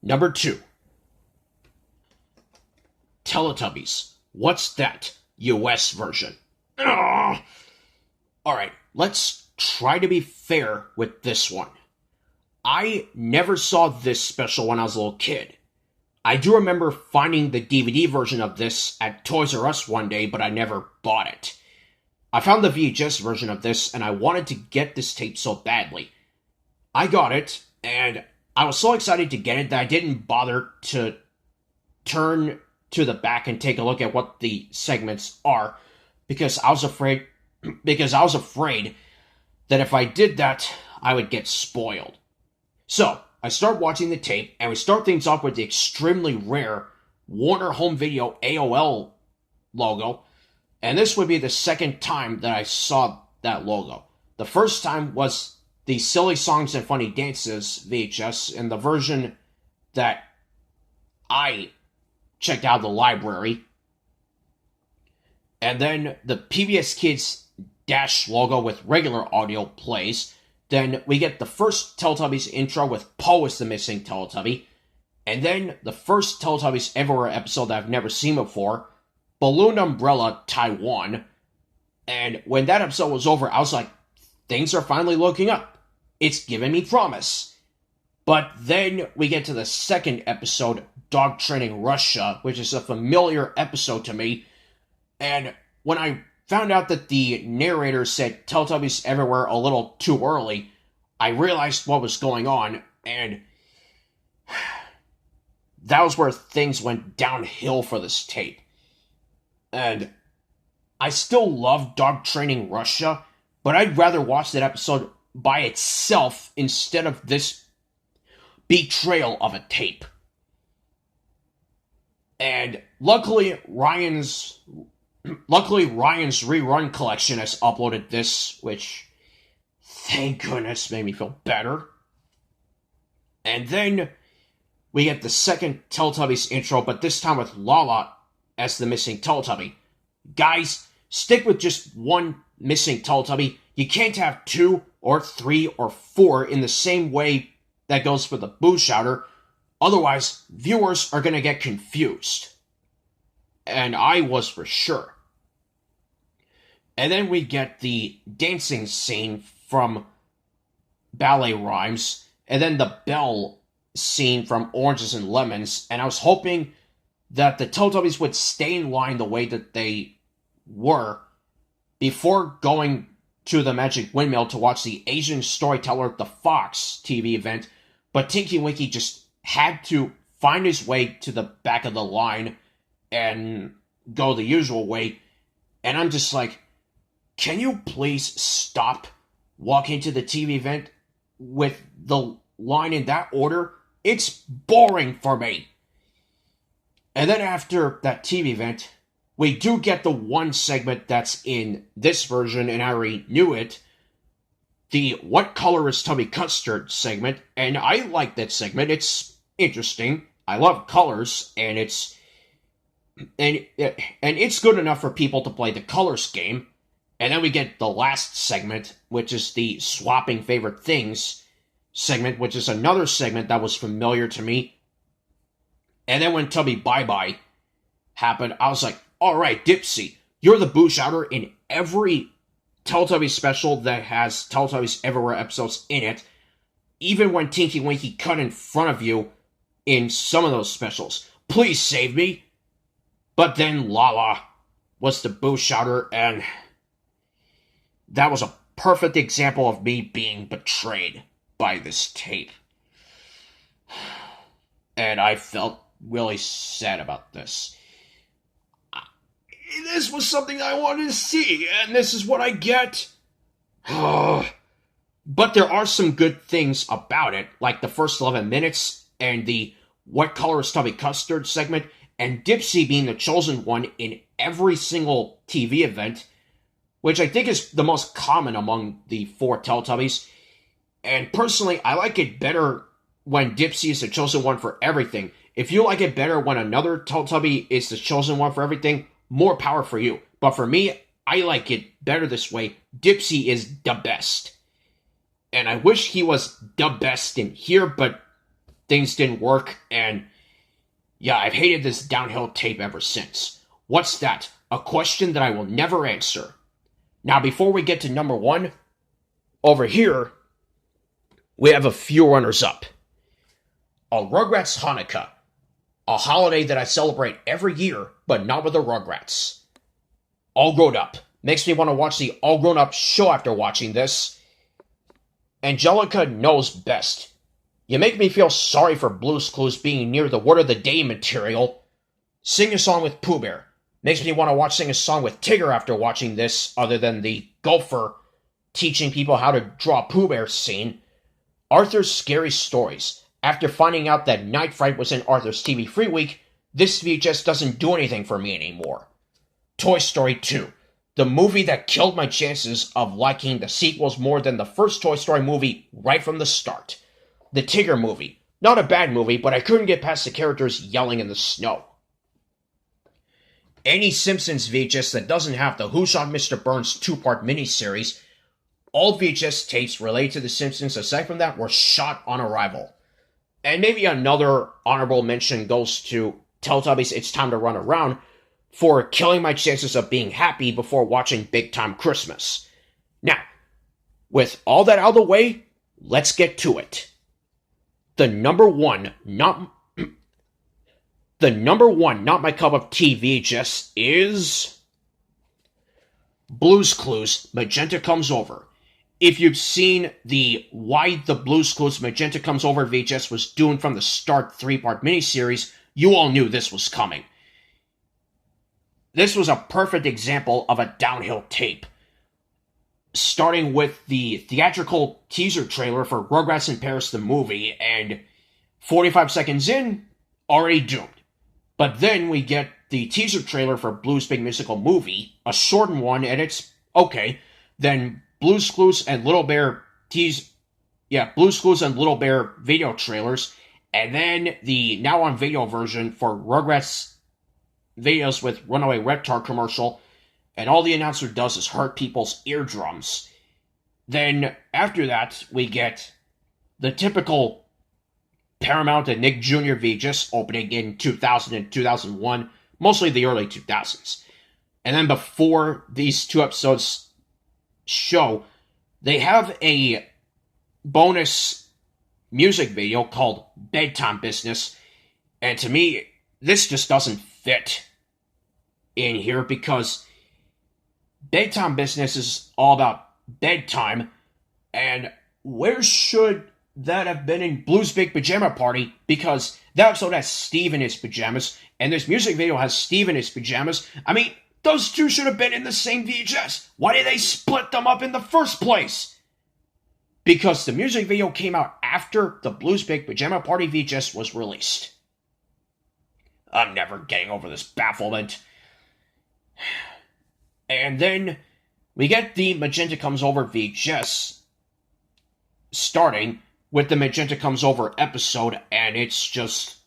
Number 2. Teletubbies. What's that? US version. Ugh. Alright, let's try to be fair with this one. I never saw this special when I was a little kid. I do remember finding the DVD version of this at Toys R Us one day, but I never bought it. I found the VHS version of this, and I wanted to get this tape so badly. I got it, and I was so excited to get it that I didn't bother to turn to the back and take a look at what the segments are, because I was afraid that if I did that, I would get spoiled. So, I start watching the tape, and we start things off with the extremely rare Warner Home Video AOL logo, and this would be the second time that I saw that logo. The first time was the Silly Songs and Funny Dances VHS in the version that I checked out of the library. And then the PBS Kids Dash logo with regular audio plays. Then we get the first Teletubbies intro with Poe as the missing Teletubby. And then the first Teletubbies Everywhere episode that I've never seen before, Balloon Umbrella Taiwan. And when that episode was over, I was like, things are finally looking up. It's giving me promise. But then we get to the second episode, Dog Training Russia, which is a familiar episode to me. And when I found out that the narrator said Teletubbies Everywhere a little too early, I realized what was going on, and that was where things went downhill for this tape. And I still love Dog Training Russia, but I'd rather watch that episode by itself instead of this betrayal of a tape. And luckily Ryan's rerun collection has uploaded this, which, thank goodness, made me feel better. And then we get the second Teletubbies intro, but this time with Lala as the missing Teletubby. Guys, stick with just one missing Teletubby. You can't have 2 or 3 or 4 in the same way that goes for the Boo Shouter. Otherwise, viewers are going to get confused. And I was for sure. And then we get the dancing scene from Ballet Rhymes, and then the bell scene from Oranges and Lemons, and I was hoping that the Teletubbies would stay in line the way that they were before going to the Magic Windmill to watch the Asian Storyteller The Fox TV event, but Tinky Winky just had to find his way to the back of the line and go the usual way, and I'm just like, can you please stop walking to the TV event with the line in that order? It's boring for me. And then after that TV event, we do get the one segment that's in this version, and I already knew it. The What Color is Tubby Custard segment, and I like that segment. It's interesting. I love colors, and it's good enough for people to play the colors game. And then we get the last segment, which is the Swapping Favorite Things segment, which is another segment that was familiar to me. And then when Tubby Bye Bye happened, I was like, alright, Dipsy, you're the Boo Shouter in every Teletubbies special that has Teletubbies Everywhere episodes in it, even when Tinky Winky cut in front of you in some of those specials. Please save me. But then Lala was the Boo Shouter, and that was a perfect example of me being betrayed by this tape. And I felt really sad about this. This was something I wanted to see, and this is what I get. But there are some good things about it, like the first 11 minutes, and the What Color is Tubby Custard segment, and Dipsy being the chosen one in every single TV event, which I think is the most common among the 4 Teletubbies. And personally, I like it better when Dipsy is the chosen one for everything. If you like it better when another Teletubby is the chosen one for everything, more power for you. But for me, I like it better this way. Dipsy is the best. And I wish he was the best in here, but things didn't work, and yeah, I've hated this downhill tape ever since. What's that? A question that I will never answer. Now, before we get to number one, over here, we have a few runners-up. A Rugrats Hanukkah, a holiday that I celebrate every year, but not with the Rugrats. All Grown Up. Makes me want to watch the All Grown Up show after watching this. Angelica Knows Best. You make me feel sorry for Blue's Clues being near the Word of the Day material. Sing a Song with Pooh Bear. Makes me want to watch Sing a Song with Tigger after watching this, other than the gopher teaching people how to draw Pooh Bear scene. Arthur's Scary Stories. After finding out that Night Fright was in Arthur's TV Free Week, this VHS doesn't do anything for me anymore. Toy Story 2. The movie that killed my chances of liking the sequels more than the first Toy Story movie right from the start. The Tigger movie. Not a bad movie, but I couldn't get past the characters yelling in the snow. Any Simpsons VHS that doesn't have the Who Shot Mr. Burns 2-part miniseries. All VHS tapes related to The Simpsons aside from that were shot on arrival. And maybe another honorable mention goes to Teletubbies It's Time to Run Around for killing my chances of being happy before watching Big Time Christmas. Now, with all that out of the way, let's get to it. The number one, not my cup of tea VHS is Blue's Clues, Magenta Comes Over. If you've seen why the Blue's Clues Magenta Comes Over VHS was doomed from the start 3-part miniseries, you all knew this was coming. This was a perfect example of a downhill tape. Starting with the theatrical teaser trailer for Rugrats in Paris the movie, and 45 seconds in, already doomed. But then we get the teaser trailer for Blue's Big Musical Movie, a shortened one, and it's okay. Then Blue's Clues and Little Bear Blue's Clues and Little Bear video trailers, and then the now on video version for Rugrats videos with Runaway Reptar commercial, and all the announcer does is hurt people's eardrums. Then, after that, we get the typical Paramount and Nick Jr. VHS opening in 2000 and 2001, mostly the early 2000s. And then before these two episodes show, they have a bonus music video called Bedtime Business, and to me, this just doesn't fit in here because Bedtime Business is all about bedtime, and where should that have been in Blue's Big Pajama Party? Because that episode has Steve in his pajamas, and this music video has Steve in his pajamas. I mean, those two should have been in the same VHS. Why did they split them up in the first place? Because the music video came out after the Blue's Big Pajama Party VHS was released. I'm never getting over this bafflement. And then we get the Magenta Comes Over VHS starting with the Magenta Comes Over episode, and it's just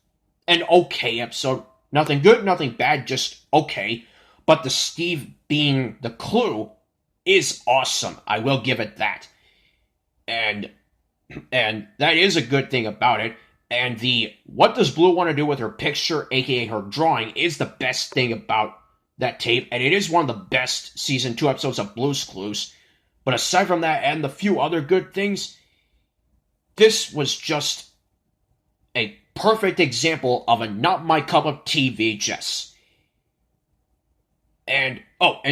an okay episode. Nothing good, nothing bad, just okay. But the Steve being the clue is awesome. I will give it that. And that is a good thing about it. And the what does Blue want to do with her picture, aka her drawing, is the best thing about that tape. And it is one of the best season 2 episodes of Blue's Clues. But aside from that and the few other good things, this was just a perfect example of a not my cup of tea VHS. And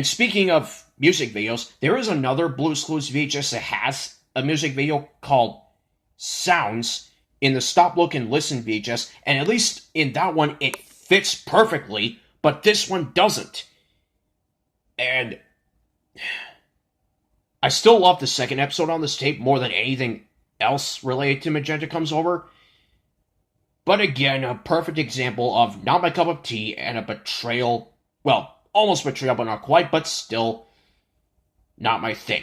speaking of music videos, there is another Blue's Clues VHS that has a music video called Sounds in the Stop, Look, and Listen VHS, and at least in that one, it fits perfectly, but this one doesn't. And I still love the second episode on this tape more than anything else related to Magenta Comes Over. But again, a perfect example of not my cup of tea and a betrayal. Well, almost betrayal, but not quite, but still not my thing.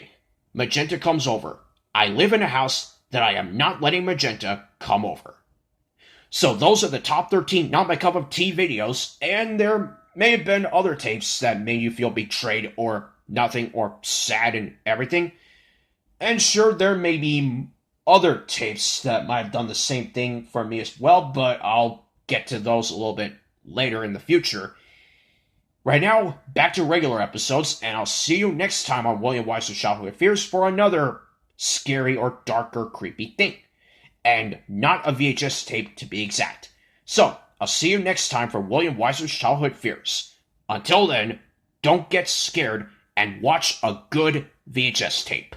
Magenta Comes Over. I live in a house that I am not letting Magenta come over. So those are the top 13 not my cup of tea videos, and there may have been other tapes that made you feel betrayed or nothing or sad and everything. And sure, there may be other tapes that might have done the same thing for me as well, but I'll get to those a little bit later in the future. Right now, back to regular episodes, and I'll see you next time on William Weyser's Childhood Fears for another scary or dark or creepy thing. And not a VHS tape to be exact. So, I'll see you next time for William Weyser's Childhood Fears. Until then, don't get scared and watch a good VHS tape.